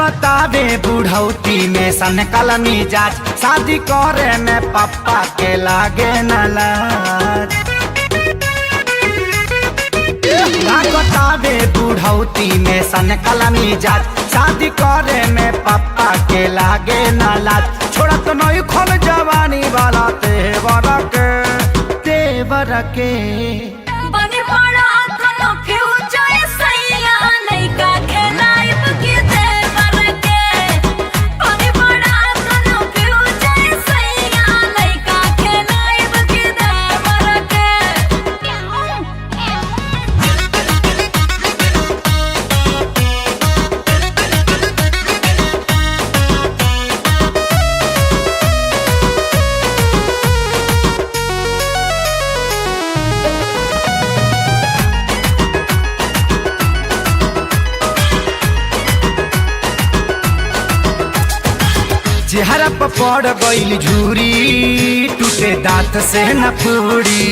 लागतावे बुढ़ौती में सन कलमी जाच, शादी करे में पापा के लागे न लाज। लागतावे बुढ़ौती में सन कलमी जाच, शादी करे में पापा के लागे न लाज। छोड़ा तो नहीं खोल जवानी वाला तेवर के बने बड़ा कोनो फ्यूचर सैया लइका खेलाइब के देवर के। बने बड़ा कोनो फ्यूचर सैया लइका खेलाइब के देवर के। चेहरा पर पड़ गइल झूरी, टूटे दांत से न पूरी।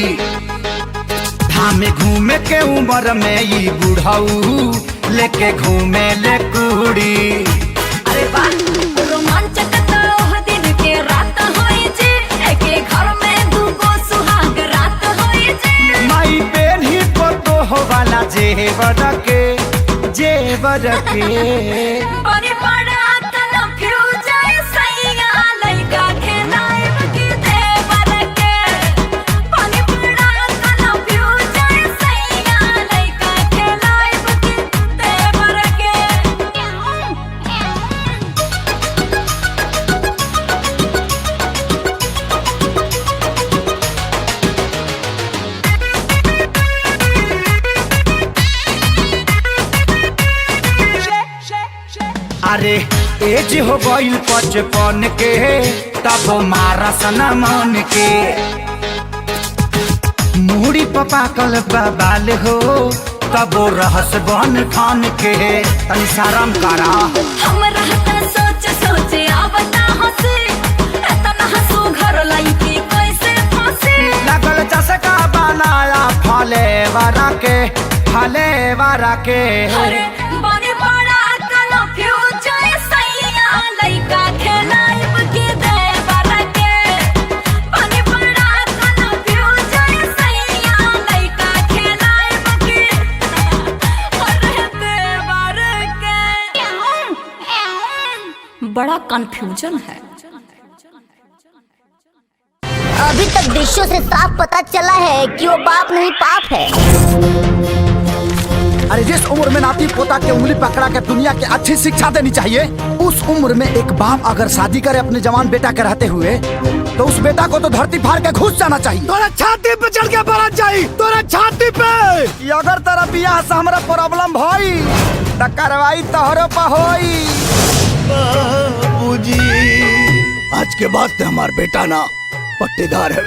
धामे घूमे के उम्र में ई बुढ़ऊ, लेके घूमे ले कुड़ी। अरे वाह रोमांचक तो ओह दिन के रात होई जे, एके घर में दूगो सुहाग रात होई जे। माई बेनी को तो हो वाला जेवर के बने बड़ा कोनो फ्यूचर सैया लइका खेलाइब के देवर के। बने बड़ा कोनो फ्यूचर सैया लइका खेलाइब के देवर के। अरे एज हो गइल 55 के, तब मारा सना मन के। मूड़ी पपा कल बाल हो, तब रहस बन खान के। तनी शरम करा हम रहता सोच आवता हंसी, एतना हंसू घर लइकी कैसे फंसी। लगल चसका बनाया फले वारा के। अरे बने बड़ा कोनो फ्यूचर सैया लइका खेलाइब के देवर के। बने बड़ा कोनो फ्यूचर सैया लइका खेलाइब के अरे देवर के। बड़ा कंफ्यूजन है। अभी तक दृश्यों से साफ पता चला है कि वो बाप नहीं पाप है। अरे जिस उम्र में नाती पोता के उंगली पकड़ा के दुनिया की अच्छी शिक्षा देनी चाहिए, उस उम्र में एक बाप अगर शादी करे अपने जवान बेटा के रहते हुए, तो उस बेटा को तो धरती फाड़ के घुस जाना चाहिए। तोरा छाती पे चढ़ के बरत जाई, तोरा छाती पे। अगर तेरा बियाह से हमरा प्रॉब्लम भई त कार्रवाई तोहरो पे होई। बाबूजी, आज के बाद ते हमार बेटा ना पट्टेदार है।